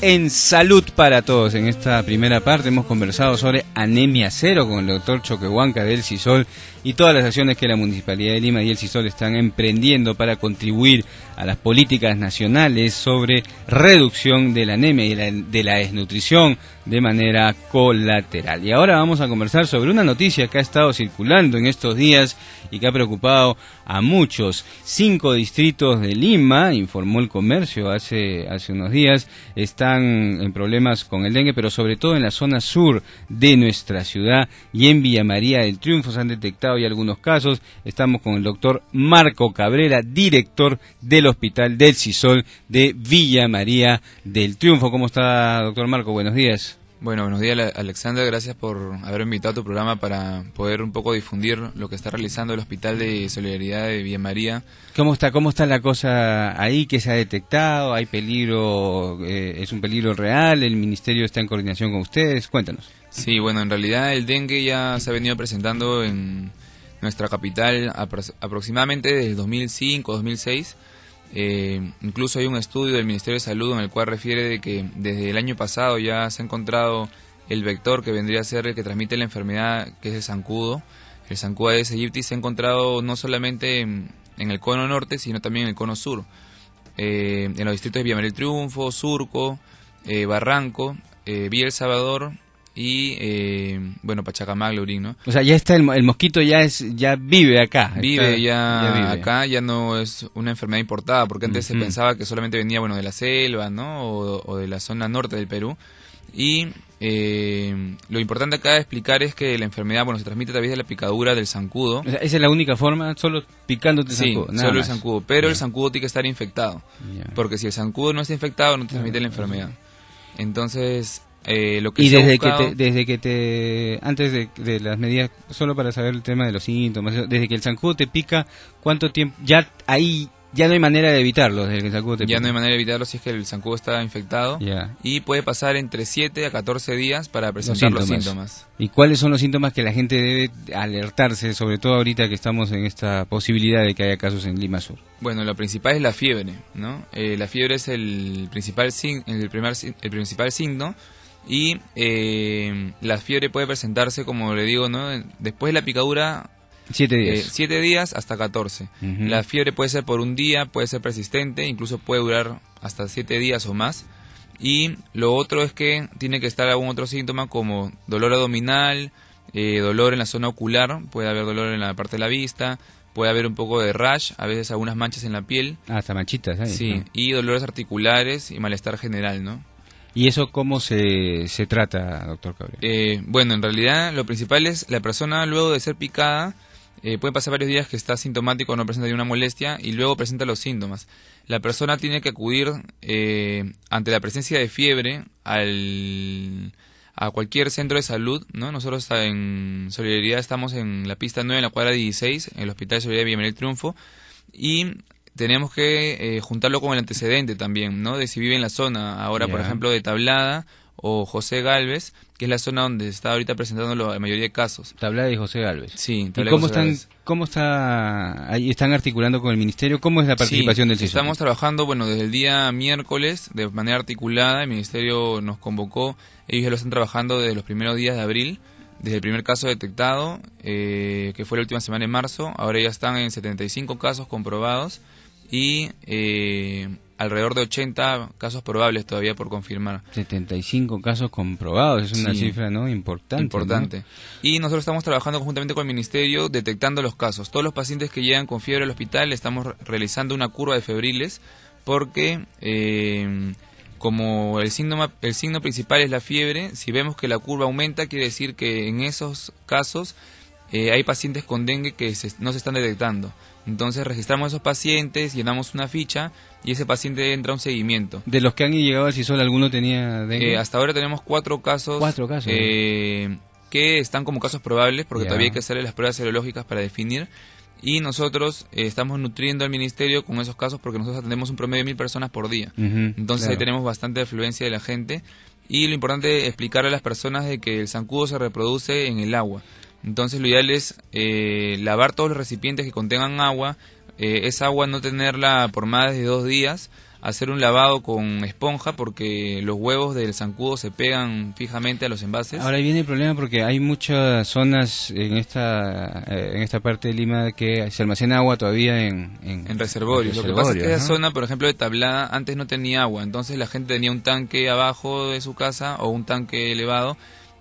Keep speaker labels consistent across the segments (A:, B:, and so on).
A: En Salud para Todos. En esta primera parte hemos conversado sobre anemia cero con el doctor Choquehuanca del CISOL y todas las acciones que la Municipalidad de Lima y el CISOL están emprendiendo para contribuir a las políticas nacionales sobre reducción de la anemia y de la desnutrición de manera colateral. Y ahora vamos a conversar sobre una noticia que ha estado circulando en estos días y que ha preocupado a muchos. 5 distritos de Lima, informó el comercio hace unos días, están en problemas con el dengue, pero sobre todo en la zona sur de nuestra ciudad y en Villa María del Triunfo se han detectado ya algunos casos. Estamos con el doctor Marco Cabrera, director del Hospital del CISOL de Villa María del Triunfo. ¿Cómo está, doctor Marco? Buenos días.
B: Bueno, buenos días, Alexander. Gracias por haber invitado a tu programa para poder un poco difundir lo que está realizando el Hospital de Solidaridad de Villa María.
A: ¿Cómo está la cosa ahí? ¿Qué se ha detectado? ¿Hay peligro? ¿Es un peligro real? ¿El Ministerio está en coordinación con ustedes? Cuéntanos.
B: Sí, bueno, en realidad el dengue ya se ha venido presentando en nuestra capital aproximadamente desde el 2005, 2006. Incluso hay un estudio del Ministerio de Salud en el cual refiere de que desde el año pasado ya se ha encontrado el vector que vendría a ser el que transmite la enfermedad, que es el zancudo. El zancudo Aedes aegypti se ha encontrado no solamente en el cono norte, sino también en el cono sur, en los distritos de Villa María del Triunfo, Surco, Barranco, Villa El Salvador y Pachacamac, Lurín, ¿no?
A: O sea, ya está el mosquito, ya vive acá.
B: Vive acá, ya no es una enfermedad importada, porque antes se pensaba que solamente venía de la selva, ¿no? O de la zona norte del Perú. Y lo importante acá de explicar es que la enfermedad se transmite a través de la picadura del zancudo.
A: O sea, ¿esa es la única forma? ¿Solo picándote el zancudo?
B: Sí, solo el zancudo, pero el zancudo tiene que estar infectado, porque si el zancudo no está infectado no te transmite la enfermedad. Entonces lo que
A: y antes de las medidas, solo para saber el tema de los síntomas, desde que el zancudo te pica, ¿cuánto tiempo? Ya ahí ya no hay manera de evitarlo, desde que el zancudo te pica.
B: Ya no hay manera de evitarlo si es que el zancudo está infectado, y puede pasar entre 7 a 14 días para presentar los síntomas.
A: ¿Y cuáles son los síntomas que la gente debe alertarse, sobre todo ahorita que estamos en esta posibilidad de que haya casos en Lima Sur?
B: Bueno, lo principal es la fiebre, ¿no? La fiebre es el principal signo. Y la fiebre puede presentarse, como le digo, ¿no? Después de la picadura,
A: 7 días.
B: 7 días hasta 14. La fiebre puede ser por un día, puede ser persistente, incluso puede durar hasta 7 días o más. Y lo otro es que tiene que estar algún otro síntoma como dolor abdominal, dolor en la zona ocular, puede haber dolor en la parte de la vista, puede haber un poco de rash, a veces algunas manchas en la piel.
A: Hasta manchitas, ¿eh?
B: Sí, y dolores articulares y malestar general, ¿no?
A: ¿Y eso cómo se trata, doctor Cabrera?
B: En realidad lo principal es la persona luego de ser picada, puede pasar varios días que está sintomático, no presenta ninguna molestia y luego presenta los síntomas. La persona tiene que acudir ante la presencia de fiebre a cualquier centro de salud, ¿no? Nosotros en Solidaridad estamos en la pista 9, en la cuadra 16, en el Hospital de Solidaridad de Villa María del Triunfo, y tenemos que juntarlo con el antecedente también, ¿no? De si vive en la zona, ahora por ejemplo de Tablada o José Galvez, que es la zona donde está ahorita presentando la mayoría de casos.
A: Tablada y José Galvez.
B: Sí.
A: ¿Y cómo están articulando con el Ministerio? ¿Cómo es la participación del CISOL?
B: Estamos trabajando, desde el día miércoles de manera articulada. El Ministerio nos convocó, ellos ya lo están trabajando desde los primeros días de abril, desde el primer caso detectado, que fue la última semana de marzo. Ahora ya están en 75 casos comprobados y alrededor de 80 casos probables todavía por confirmar.
A: 75 casos comprobados, es una cifra, ¿no? Importante.
B: ¿No? Y nosotros estamos trabajando conjuntamente con el Ministerio detectando los casos. Todos los pacientes que llegan con fiebre al hospital estamos realizando una curva de febriles porque como el signo principal es la fiebre, si vemos que la curva aumenta, quiere decir que en esos casos hay pacientes con dengue que no se están detectando. Entonces registramos a esos pacientes, llenamos una ficha y ese paciente entra a un seguimiento.
A: ¿De los que han llegado al CISOL alguno tenía dengue?
B: Hasta ahora tenemos 4 casos.
A: 4 casos.
B: Que están como casos probables porque todavía hay que hacer las pruebas serológicas para definir. Y nosotros estamos nutriendo al Ministerio con esos casos porque nosotros atendemos un promedio de 1000 personas por día. Entonces ahí tenemos bastante afluencia de la gente. Y lo importante es explicarle a las personas de que el zancudo se reproduce en el agua. Entonces lo ideal es lavar todos los recipientes que contengan agua, esa agua no tenerla por más de 2 días, hacer un lavado con esponja porque los huevos del zancudo se pegan fijamente a los envases.
A: Ahora viene el problema porque hay muchas zonas en esta parte de Lima que se almacena agua todavía en
B: reservorios. Lo que pasa es que esa zona, por ejemplo, de Tablada, antes no tenía agua, entonces la gente tenía un tanque abajo de su casa o un tanque elevado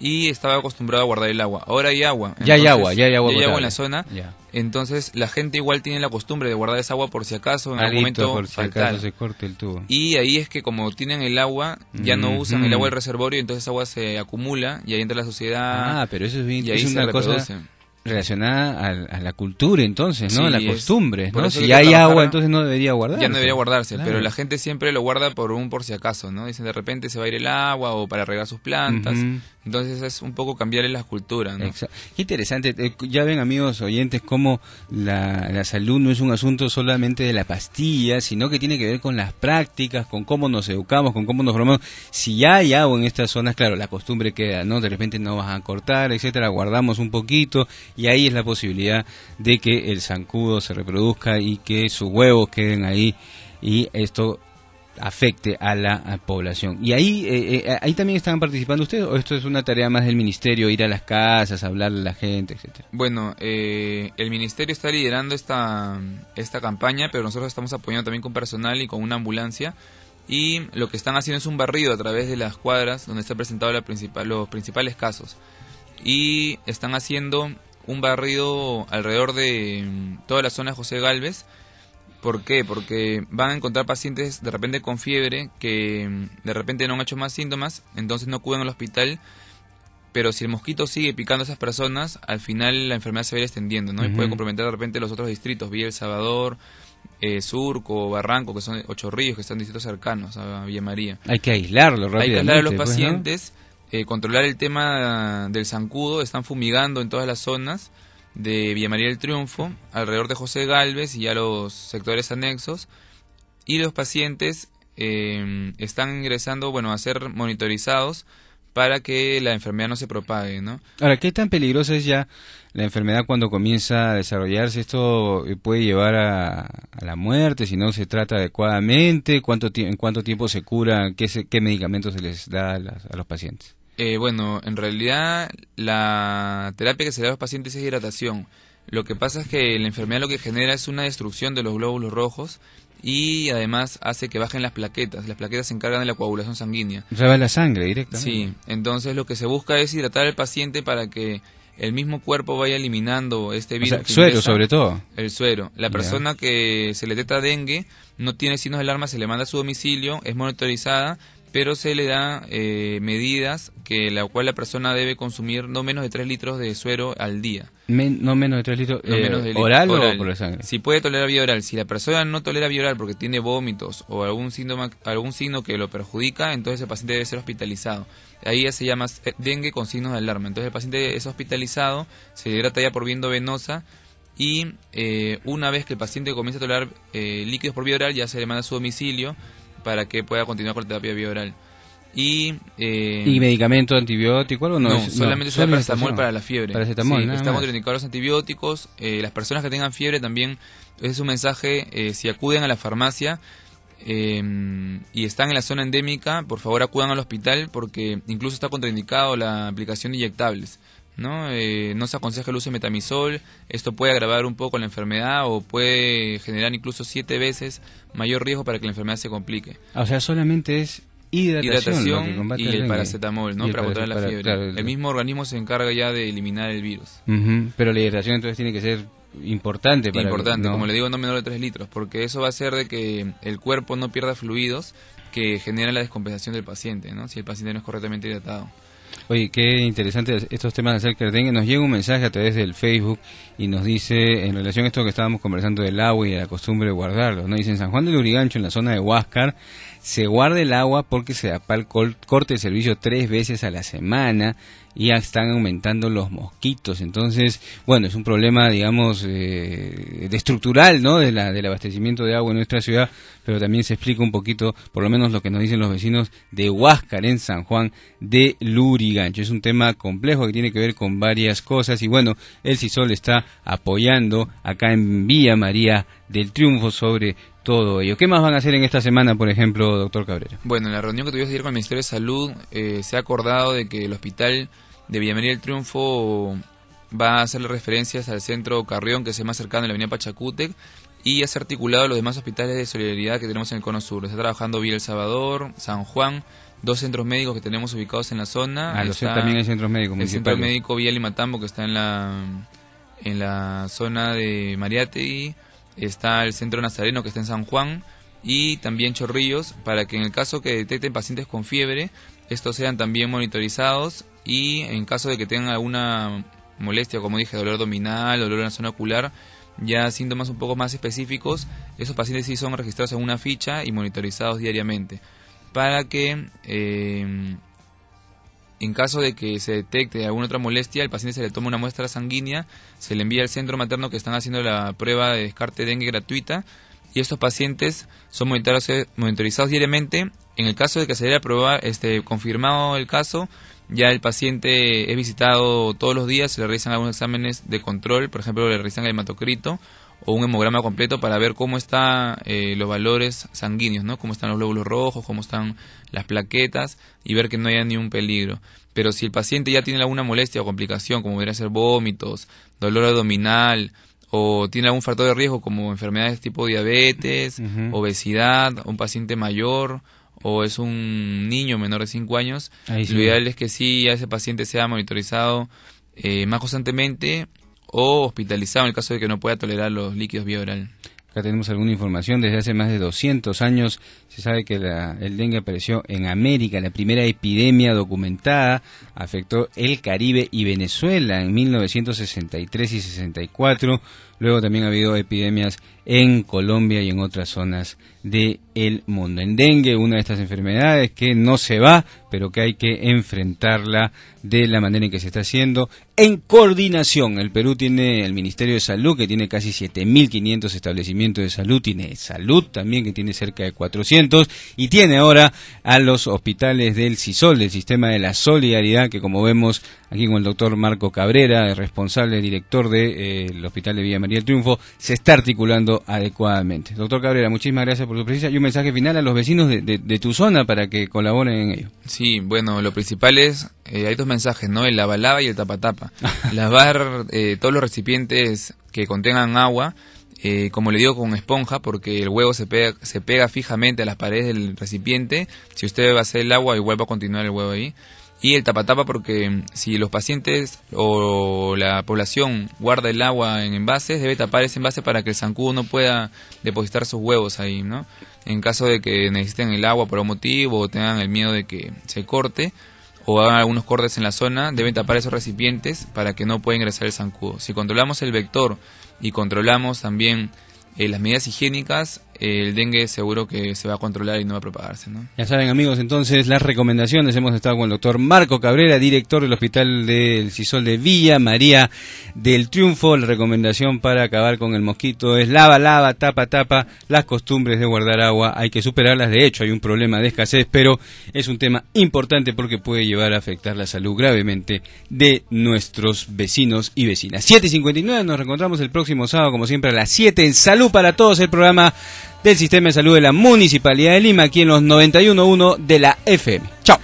B: y estaba acostumbrado a guardar el agua. Ahora hay agua. Entonces,
A: ya hay agua
B: en la zona. Ya. Entonces la gente igual tiene la costumbre de guardar esa agua por si acaso en algún momento
A: por si acaso se corte el tubo.
B: Y ahí es que como tienen el agua, ya no usan el agua del reservorio, entonces esa agua se acumula y ahí entra la suciedad.
A: Ah, pero eso es bien,
B: y ahí
A: es una cosa relacionada a la cultura, entonces, ¿no? Sí, a la costumbre, ¿no? Si hay agua, entonces no debería guardarse.
B: Ya no debería guardarse, claro. Pero la gente siempre lo guarda por si acaso, ¿no? Dicen, de repente se va a ir el agua o para regar sus plantas. Entonces es un poco cambiarle las culturas, ¿no?
A: Exacto. Qué interesante. Ya ven, amigos oyentes, cómo la salud no es un asunto solamente de la pastilla, sino que tiene que ver con las prácticas, con cómo nos educamos, con cómo nos formamos. Si ya hay agua en estas zonas, claro, la costumbre queda, ¿no? De repente no vas a cortar, etcétera, guardamos un poquito y ahí es la posibilidad de que el zancudo se reproduzca y que sus huevos queden ahí y esto afecte a la población. ¿Y ahí también están participando ustedes o esto es una tarea más del ministerio, ir a las casas, hablarle a la gente, etcétera?
B: Bueno, el ministerio está liderando esta campaña, pero nosotros estamos apoyando también con personal y con una ambulancia, y lo que están haciendo es un barrido a través de las cuadras donde está presentado los principales casos, y están haciendo un barrido alrededor de toda la zona de José Gálvez. ¿Por qué? Porque van a encontrar pacientes de repente con fiebre que de repente no han hecho más síntomas, entonces no acuden al hospital, pero si el mosquito sigue picando a esas personas, al final la enfermedad se va a ir extendiendo, ¿no? Y puede comprometer de repente los otros distritos, Villa El Salvador, Surco, Barranco, que son 8 Ríos, que están distritos cercanos a Villa María.
A: Hay que aislarlo rápidamente.
B: Hay que aislar a los pacientes, controlar el tema del zancudo, están fumigando en todas las zonas de Villa María del Triunfo, alrededor de José Gálvez y a los sectores anexos, y los pacientes están ingresando, a ser monitorizados para que la enfermedad no se propague, ¿no?
A: Ahora, ¿qué tan peligrosa es ya la enfermedad cuando comienza a desarrollarse? ¿Esto puede llevar a la muerte si no se trata adecuadamente? ¿En cuánto tiempo se cura? ¿Qué medicamentos se les da a los pacientes?
B: En realidad la terapia que se da a los pacientes es hidratación. Lo que pasa es que la enfermedad lo que genera es una destrucción de los glóbulos rojos y además hace que bajen las plaquetas. Las plaquetas se encargan de la coagulación sanguínea.
A: O sea, va la sangre directamente.
B: Sí, entonces lo que se busca es hidratar al paciente para que el mismo cuerpo vaya eliminando este virus.
A: O sea, suero sobre todo.
B: El suero. La persona que se le detecta dengue no tiene signos de alarma, se le manda a su domicilio, es monitorizada, pero se le da medidas que la cual la persona debe consumir no menos de 3 litros de suero al día.
A: No menos de 3 litros, ¿oral o por la sangre?
B: Si puede tolerar vía oral. Si la persona no tolera vía oral porque tiene vómitos o algún signo que lo perjudica, entonces el paciente debe ser hospitalizado. Ahí ya se llama dengue con signos de alarma. Entonces el paciente es hospitalizado, se hidrata ya por vía endovenosa y una vez que el paciente comienza a tolerar líquidos por vía oral, ya se le manda a su domicilio para que pueda continuar con la terapia vía oral. ¿Y
A: medicamento antibiótico algo?
B: No, solamente es paracetamol para la fiebre.
A: Paracetamol,
B: sí, está contraindicado los antibióticos. Las personas que tengan fiebre también, ese es un mensaje, si acuden a la farmacia y están en la zona endémica, por favor acudan al hospital porque incluso está contraindicado la aplicación de inyectables. No se aconseja el uso de metamizol, esto puede agravar un poco la enfermedad o puede generar incluso 7 veces mayor riesgo para que la enfermedad se complique.
A: O sea, solamente es hidratación
B: y el paracetamol, ¿no? Para controlar la fiebre. Claro, el mismo organismo se encarga ya de eliminar el virus.
A: Pero la hidratación entonces tiene que ser importante.
B: Como le digo, no menor de 3 litros, porque eso va a hacer de que el cuerpo no pierda fluidos que generan la descompensación del paciente, ¿no? Si el paciente no es correctamente hidratado.
A: Oye, qué interesante estos temas acerca del dengue. Nos llega un mensaje a través del Facebook y nos dice, en relación a esto que estábamos conversando del agua y de la costumbre de guardarlo, ¿no? Dice, en San Juan del Lurigancho, en la zona de Huáscar, se guarda el agua porque se da para el corte de servicio 3 veces a la semana y ya están aumentando los mosquitos. Entonces, bueno, es un problema, digamos, estructural, ¿no? Del abastecimiento de agua en nuestra ciudad, pero también se explica un poquito, por lo menos lo que nos dicen los vecinos de Huáscar, en San Juan de Lurigancho. Es un tema complejo que tiene que ver con varias cosas y bueno, el CISOL está apoyando acá en Villa María del Triunfo sobre todo ello. ¿Qué más van a hacer en esta semana, por ejemplo, doctor Cabrera?
B: Bueno, en la reunión que tuvimos ayer con el Ministerio de Salud se ha acordado de que el hospital de Villa María del Triunfo va a hacerle referencias al centro Carrión, que es el más cercano en la avenida Pachacútec, y ya se ha articulado los demás hospitales de solidaridad que tenemos en el Cono Sur. Está trabajando Villa El Salvador, San Juan, 2 centros médicos que tenemos ubicados en la zona.
A: También hay centros médicos
B: municipales. El centro médico Villa Limatambo, que está en la zona de Mariátegui. Está el centro Nazareno, que está en San Juan, y también Chorrillos, para que en el caso que detecten pacientes con fiebre, estos sean también monitorizados, y en caso de que tengan alguna molestia, como dije, dolor abdominal, dolor en la zona ocular, ya síntomas un poco más específicos, esos pacientes sí son registrados en una ficha y monitorizados diariamente, para que en caso de que se detecte alguna otra molestia, el paciente se le toma una muestra sanguínea, se le envía al centro materno que están haciendo la prueba de descarte dengue gratuita, y estos pacientes son monitorizados diariamente. En el caso de que se haya confirmado el caso, ya el paciente es visitado todos los días, se le realizan algunos exámenes de control, por ejemplo le realizan el hematocrito o un hemograma completo para ver cómo están los valores sanguíneos, ¿no? Cómo están los glóbulos rojos, cómo están las plaquetas, y ver que no haya ningún peligro. Pero si el paciente ya tiene alguna molestia o complicación, como debería ser vómitos, dolor abdominal, o tiene algún factor de riesgo como enfermedades tipo diabetes, obesidad, un paciente mayor, o es un niño menor de 5 años, lo ideal es que sí, a ese paciente sea monitorizado más constantemente, o hospitalizado en el caso de que no pueda tolerar los líquidos vía oral.
A: Acá tenemos alguna información. Desde hace más de 200 años se sabe que el dengue apareció en América. La primera epidemia documentada afectó el Caribe y Venezuela en 1963 y 64. Luego también ha habido epidemias en Colombia y en otras zonas del mundo. En dengue, una de estas enfermedades que no se va, pero que hay que enfrentarla de la manera en que se está haciendo, en coordinación. El Perú tiene el Ministerio de Salud, que tiene casi 7.500 establecimientos de salud, tiene salud también, que tiene cerca de 400, y tiene ahora a los hospitales del CISOL, del Sistema de la Solidaridad, que como vemos aquí con el doctor Marco Cabrera, el responsable, director del Hospital de Villa María del Triunfo, se está articulando adecuadamente. Doctor Cabrera, muchísimas gracias por su presencia, y un mensaje final a los vecinos de tu zona para que colaboren en ello.
B: Sí, bueno, lo principal es, hay 2 mensajes, ¿no? El lava y el tapa-tapa. Lavar todos los recipientes que contengan agua, como le digo, con esponja, porque el huevo se pega fijamente a las paredes del recipiente. Si usted va a hacer el agua, igual va a continuar el huevo ahí. Y el tapa-tapa, porque si los pacientes o la población guarda el agua en envases, debe tapar ese envase para que el zancudo no pueda depositar sus huevos ahí, ¿no? En caso de que necesiten el agua por algún motivo o tengan el miedo de que se corte o hagan algunos cortes en la zona, deben tapar esos recipientes para que no pueda ingresar el zancudo. Si controlamos el vector y controlamos también las medidas higiénicas, el dengue seguro que se va a controlar y no va a propagarse, ¿no?
A: Ya saben, amigos, entonces las recomendaciones. Hemos estado con el doctor Marco Cabrera, director del Hospital del CISOL de Villa María del Triunfo. La recomendación para acabar con el mosquito es lava, tapa. Las costumbres de guardar agua hay que superarlas. De hecho, hay un problema de escasez, pero es un tema importante porque puede llevar a afectar la salud gravemente de nuestros vecinos y vecinas. 7:59, nos reencontramos el próximo sábado, como siempre, a las 7 en Salud para Todos, el programa del Sistema de Salud de la Municipalidad de Lima, aquí en los 91.1 de la FM. Chao.